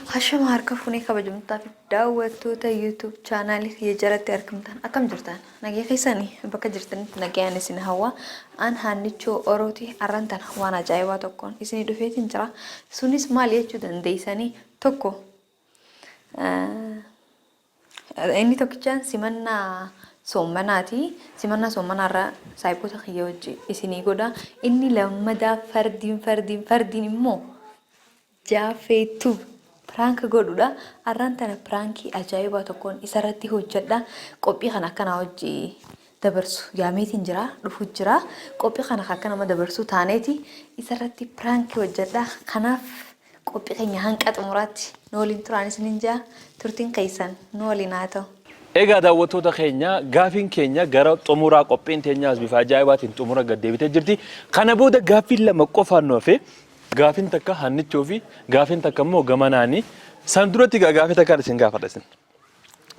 هشام هركفوني كبجمتا في دعوة يوتيوب channel يجرت أركمتان أكم جرتان نجي خيساني بكجرتن نجي أنا سين هوا أن هنيتشو أروتي أرنتان وانا جايوا تكون إسني دفيتين ترى سونيس مالية جودن ديساني تكو إني تكجان سمنا سمنا سومنا را سايبو تخيوجي إسني قودا إني لما دا فردين مو جافيتو prank godhuudha arraan tana prankii ajaa'ibaa tokkoon isarratti hojjedha qophii kana akkana hojii dabarsu yaameetiin jira dhufu jira qophii kana akka nama dabarsu taaneeti isarratti prankii hojjedha kanaaf qophii keenya hanqa xumuraatti nooliin turaanis ninjaa turtiin keessan nooliin haa ta'u. Egaa daawwattoota keenya gaafiin keenya gara xumuraa qophiin teenyaas bifa ajaa'ibaatiin xumura gaddeebitee jirti. Kana booda gaafiin lama qofaan nu hafe gaafin takka hannichoo fi gaafin takka immoo gamanaani san duratti gaafii takka isin gaafadha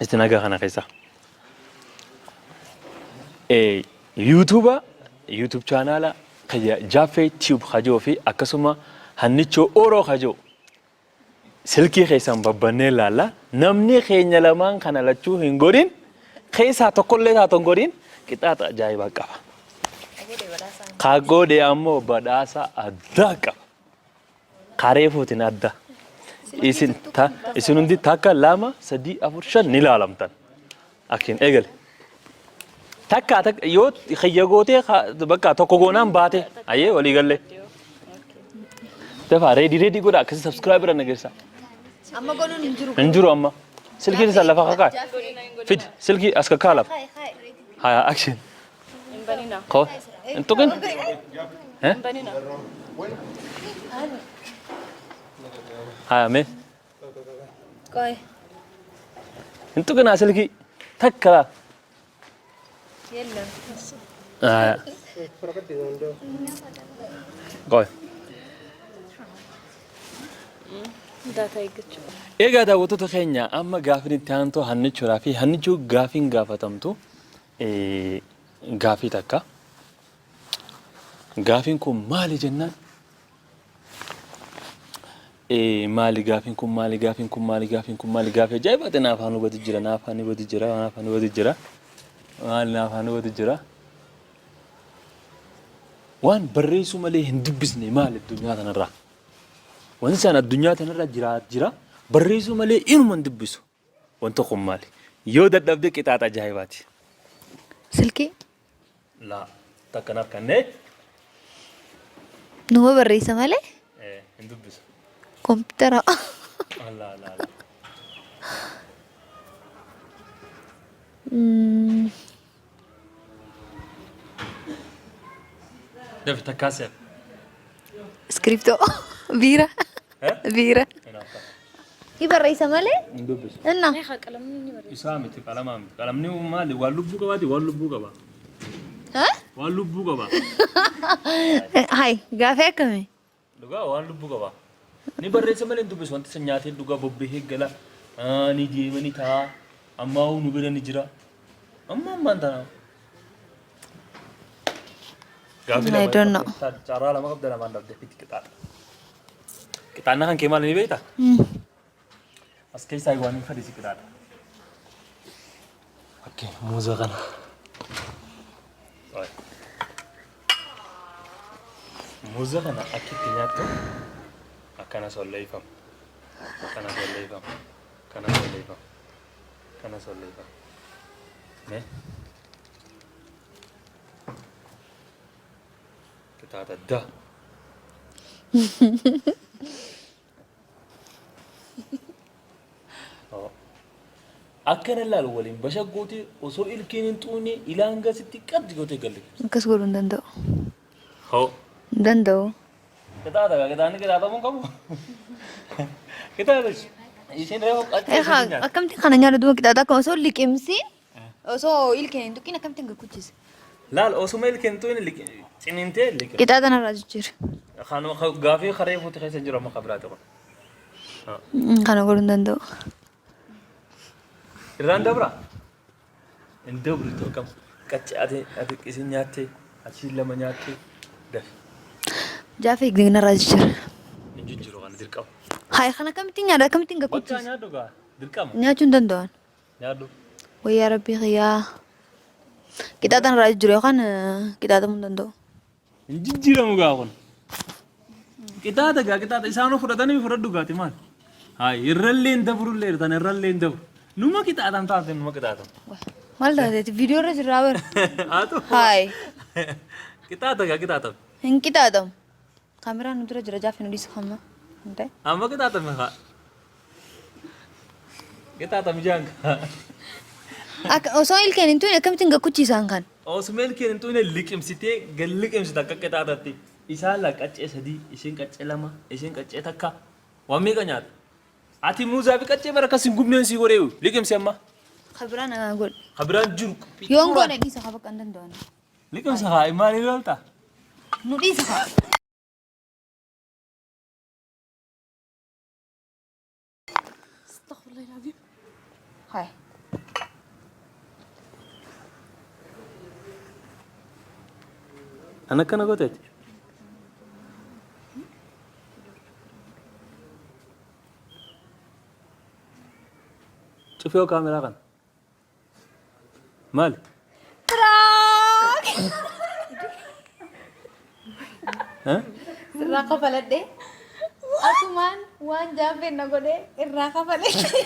isin nagaa kana keessa YouTube channel kaya Jaffee Tube khajoo fi akkasuma hannichoo Oro khajoo silkii keessan babbannee laalla namni keenya lamaan kana lachuu hin godhin keessa tokkollee taatan godhin qixaaxa ajaa'ibaa qaba. Kagoode ammoo badhaasa addaa qaba. Kareefuutiin adda isin hundi takka lama sadii afur shan ni laalamtan akkin eegale takka yoo xiyya gootee bakka tokko goonaan baate ayyee walii galle dafa reedi godha akkasi subscriber nageessa Amma godhuun hin jiru amma silkiin isa lafa kakaa fid silkii as kakaa lafa haya action ko intuqin haya me Koi. Itu kan asal ki takka. Yellow. Koi. Data igichu. Egaa daawwattoota keenya amma gaafin itti aantoo hannichoodhaa fi hannichoo gaafin gaafatamtu gaafii takka. Gaafin kun maali jennaan? Maali gaafin kun maali gaafii ajaa'ibaati naaf haan hubati jira maali naaf haan hubati jira waan barreessuu malee hin dubbisne maali addunyaa tanarraa wanti isaan addunyaa tanarraa jira barreessuu malee inuma hin dubbisu wanta kun maali yoo dadhabde qixaaxa ajaa'ibaati. Silkii? Laa takkanaaf kanneen Numa barreessa malee? hin dubbisu. Kompiitara. Allah. Deve takasep. Skripto. Bira. Bira. Ibarreessa malee? Hin dubbisu. Inna. Isaa miti qalamaa miti qalamni maali waan lubbuu qabaati waan lubbuu qaba. Waan lubbuu qaba. Hai, gaafii akkamii? Dhugaa waan lubbuu qaba. Ni barreessa malee hin dubbisu wanti isa nyaatee dhugaa bobbahee gala ni deemanii ta'a ammaa nu bira ni jira ammaan tana. I don't know. Carraa lama qabda lamaan dhabde itti qixaaxa. Qixaanna kan kee maal ni beektaa? As keessaa waan hin fadhiisi qixaaxa. Okkee muuza kana. Muuza kana akkitti nyaattu. Kana solleifam. Ne? Kita ada dah. Oh. Akkana lalu waliin bashaggooti osoo ilkeen hin xuune ilaanga sitti qabdi gootee galle. Akkas godhuu hin danda'u. Hoo. Hin danda'u. Kita ada mun kamu. Kita ada. Isin rewo qaccee. Akkamti kana nyaara du'a qixaaxa akka osoo liqimsiin osoo ilkeen hin tuqin akkamti hin gagguchise. Laal osuma ilkeen xuune cinintee liqim. Qixaaxa narraa jijjiira. Khano gaafii kharee fuuti keessa jiru amma qabiraate kun. Kana godhuu hin danda'u. Irraan dabra. Hin dabru ta'u kam qaccee ati isin nyaattee Achi lama nyaattu daf. Jaafee digna raajir. Injijjiru kan dirqama. Hai kana kamitti nyaadha kamitti Bakka gakuchis. nyaadhu gaa dirqama. Nyaachuun danda'an. Nyaadhu. Wayyaa rabbii khiyyaa. Qixaaxan raajir yookaan qixaaxamuu hin danda'u. Injijjiiramu gaa kun. Qixaaxa gaa qixaaxa isaanoo fudhatanii fudhadhu gaati maal? Hai irrallee hin dabrullee irtaan irrallee hin dabru. Numa qixaaxan taate numa qixaaxan. Maal taateeti viidiyoo irra jirraa bara. Haa ta'u. Hai. Qixaaxa gaa qixaaxa. Hin qixaaxamu. Kaameraan nu dura jira jaafee nu dhiisa kamma. Hin ta'e. Amma qixaaxa haa. Qixaaxa mijaanga. Akka osoo ilkeen hin tuune akkamittiin gakuchiisaan kan. Osmeel keen hin tuune liqimsitee gal liqimsita akka qixaaxatti. Isaan la qaccee sadii, isheen qaccee lama, isheen qaccee takka. Waan meeqa nyaata? Ati muuzaa fi qaccee bara akkas hin gubneen sii godhee liqimsi amma. Kabiraan godhe. Kabiraan jiru. Yoon goone dhiisa haa bakka hin danda'an. Liqimsa haa maaliif lolta? Nu dhiisa haa. Hai. Anak kana gooteeti. Cufee kaameraa kana. Maali? Prank! Hah? Irraa kafaladhee. Asumaan waan jaafee na godhee irraa kafaladhee.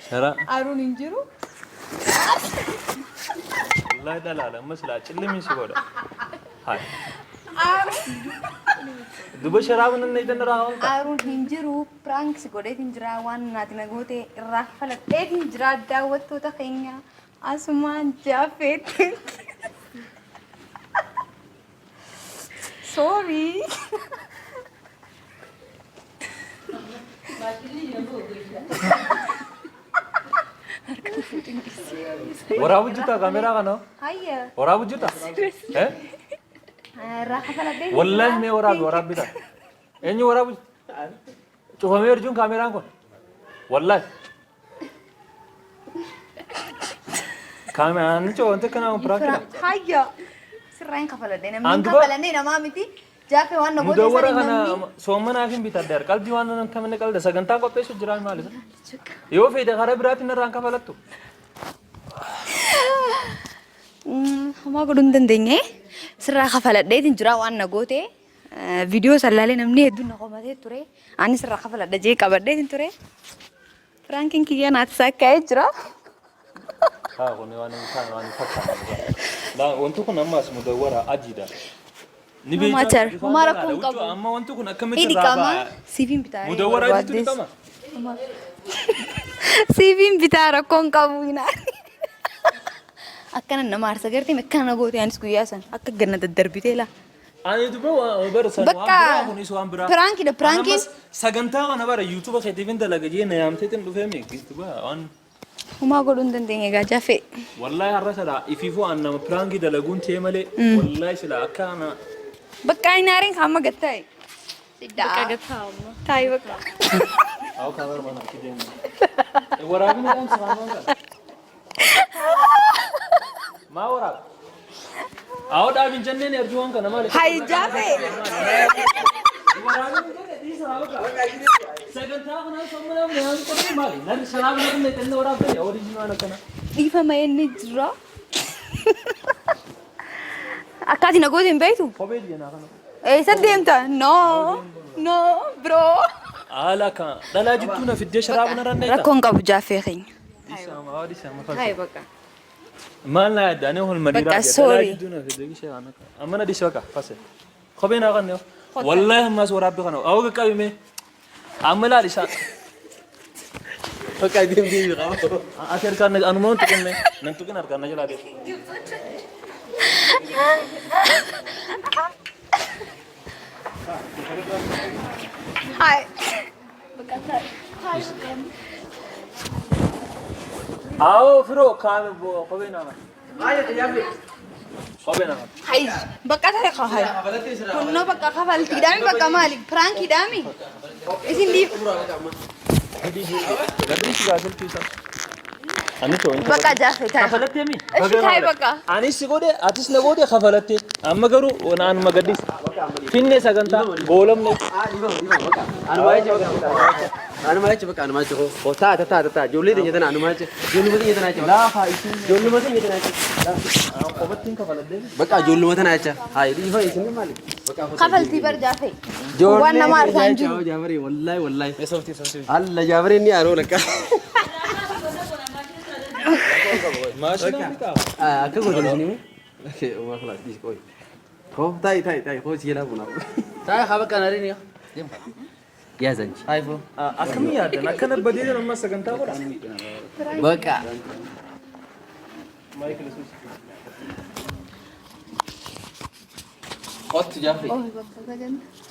Shara. Aaruun hin jiru. Wallahi dalaala amma silaa cillimii si godha. Hai. Duba sharaaba nan idan irraa hawalta. Aaruun hin jiru. Prank si godhee hin jira waan naati na goote irraa kafaladhee hin jira daawwattoota keenya. Asumaan jaafeetti. Sorry. Waraabu jirta kaameraa kana? Hayya. Waraabu jirta? Irraa kafaladhee. Wallahi mee waraabi ta. Eenyu waraabu? Cufamee arjuun kaameraan kun. Wallahi. Kaameraan ni cufamte kana piraakira. Hayya. Sirraan kafaladhee namni Anduba- kafaladhee namaa miti. Jaafee waan na goote Mudawwara sanii kana namni. soommanaa fi bitaddeer qalbii waan nan kamne qalda sagantaa qopheessu jiraan maalisa? Yoo feete karaa biraatiin irraan kafalattu. Homaa godhuu hin dandeenye. Sirraa kafaladheetiin jira waan na goote. Viidiyoo sallaalee namni hedduun na qomatee ture. Ani sirraa kafaladha jee qabadheetiin ture. Firaankiin kiyyaa naati saakkaa'ee jira. Haa kun waan fakkaata. Wanti kun ammas mudawwara adiidha. Ni Homaa char. Homaa rakkoon qabu. Amma wanti kun akkamitti Hidhi irraa qama. ba'a? Siifiin bitaa. Mudawwara adiitu ni qama. Siifiin bitaa rakkoon qabu. Akkana nama aarsa gartee akkana goote anis guyyaa san akka ganna daddarbitee laa. Ani duba bara san waan Bakka biraa kunis waan biraa. piraankiidha piraankiin. Sagantaa kana bara yuutuuba keetiifin dalaga jee na yaamteetiin dhufee duba waan Homaa godhuu hin dandeenye gaa jaafee. wallahi har'a sadha ifiifuu an nama piraangii dalaguun ta'e malee wallahi sila akka ana Bakka inaariin hamma gattaa'e. Bakka gattaa'u. Taayi bakka. aw kabar mana kideen waraabni kan samaan kan maa waraab aw dhaabin jenneen arjuwan kana maali Hai jaafee. sagantaa kana somna ne han ko maali nan sharaab ne tenne waraabne original kana Dhiifama inni jira. Akkaati na goote hin beektu? kophee jeenaa kana Eessa deemta? No. No bro. ala ka dhalaa jittuu na fiddee sharaab na ranneeta Rakkoon qabu jaafee keenya. Hai bakka. maal na yaadda ani hol madiraa Bakka, sorry. jidduuna fidee gishee kana amma na dhisa bakka fase kophee naa kan wallahi ammas waraabbi kana awu qaqqabime amma laal isa bakka deem deem qaba ati harkaan anumaan tuqinne nan tuqin harkaan na jalaa deem Hai. awu firo kaame kophee naa kan kophee naa kan Hai. Bakka ta'e hai. Kunno bakka kafaltiidhaami bakka maali? Piraankiidhaami? Isin dhiif. gadhiisi gaasiltii isaa أنا تو إنت بقى جافي تاي خفلت يمين إيش تاي بقى أنا سيقودي أتيس نقودي خفلت أما قرو وأنا ما قديس فيني سكنتا قولم لي أنا ما أجي أنا ما أجي بقى أنا ما أجي هو تا جولي دي جدنا أنا ما أجي جولي ما دي جدنا لا هاي جولي ما دي جدنا لا خفلتين خفلت بقى جولي ما دنا أجي هاي دي هاي سنين مالي خفلتي بر جافي جولي وانا ما أرسان جو جابري والله الله جابري إني أروح لك ماشي نعم أكيد قلت لي ما خلاص ديش كوي هو تاي هو سيلا بنا تاي خبك أنا ريني يا زنج هاي فو أكمل يا ده أنا بديل لما سكنتا ولا بقى خط جافري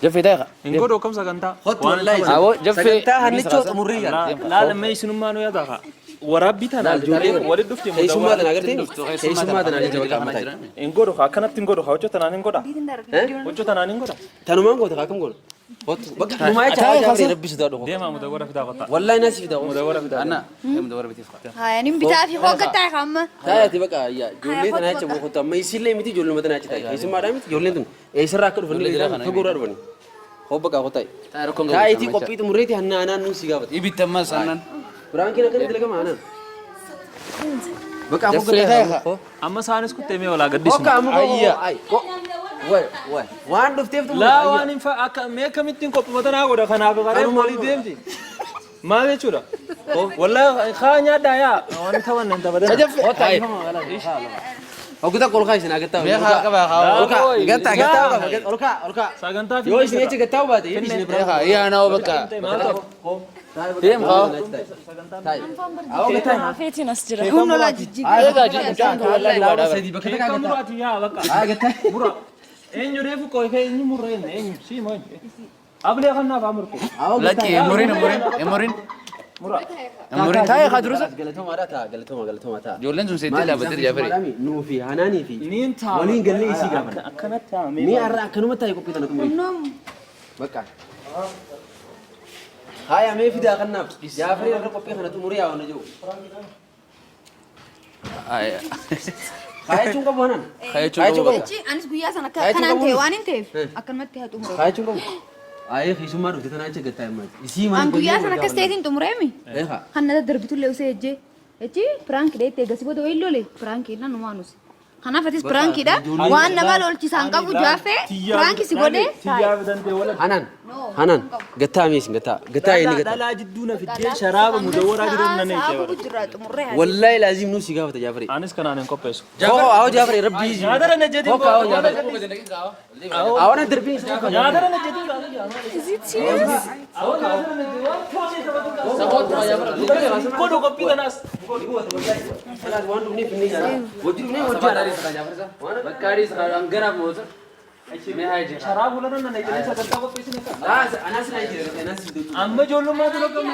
جفي تاي إنكو دوكم سكنتا خط والله أو جفي سكنتا هنيتشوت مريا لا لما يسنو ما نو يا ده ورابي تنا جولي ولد دفتي هي سما دنا قرتين هي سما دنا جوا كم إنكو دوكا كنا تينكو دوكا وجو تنا نينكو دا وجو تنا نينكو دا تانو مانغو تكاكم قول خط بقى ما يتعاي جافري ربي سدادو ديما مدورة في داغطا والله ناس في داو مدورة في داغطا أنا مدور بتيفا ها يعني بتاعي فوق تاي خامة تاي بقى يا جولي تنا يا خط ما يصير لي متي جولي ما تنا تاي هي سما دام جولي تن اي سرا كل فني فغور بني هو بقى خطاي تاي ركم تاي تي كوبي تمريتي هنا انا نو سيغابت يبي تما سنن برانكي نكن تلقى معنا بقى فوق جفي تاي أما سانس كنت تيمي ولا قديش اوكا ام اي وي وان دفتيف لا وان فا أك ما كميتين كوب بدنا أقول خنا بقرأ مولي ديمتي ما بيشورا والله خانيا دايا وان ثوان أنت بدنا جفي هاي او كده كل خايس انا قلت بيها كبا خاو اولكا سكنتا في يوش نيجي قلت بعد يجي بيها يا أنا وبكا تيم خاو فيتي نسجرة هم ولا جيجي هذا جيم كان والله لا ولا سيدي بكده كم مرات يا بكا مرات إن يريفو كوي في إن مرين إن شيء ما أبلي خلنا بعمركم لكن مورين مورين تاي خدروس قالتهم تا جولين سون سيتي لا بدر جافري نو في هناني في نين تا ولين قال لي سيغا أكنت تا ني ارا كانوا متى يكون تنكم بقى هاي امي في داخلنا جعفري رقم في خنا تمريا ونجو هاي چونكم بونن خاي چونكم أنس بيا سنة كان أنت وان أنت أكن مت هاتمرو هاي چونكم اي خيسو ما دوت انا چه گتا ما اسی ما أن بيا سنة كستيتين تمرمي ايها خنا دربتو له وسيجي إيجي فرانك ده تيجي بود ويلو له فرانك إننا نمانوس خنا فتيس فرانك ده وان نمال أول كيسان كابو جافة فرانك سيبوده تيجا بدن تي ولا حنان گتا ميس گتا يني لا گتا لا جدونا في الدين شراب مدورة جدنا نيجي والله لازم نو سيغا بتا جعفري أنس كنا نكو بيسو او جعفري ربي هذا أنا جدي او جعفري او انا دربي هذا أنا جدي كودو كوبي تناس خلاص وان دني فيني وجرني بكاري سانغرا موزر मैं हाय जे शराब बोला ना नहीं जैसे करता वो पैसे नहीं لا انا سلاي انا سيدو أما جولو ما تلو كم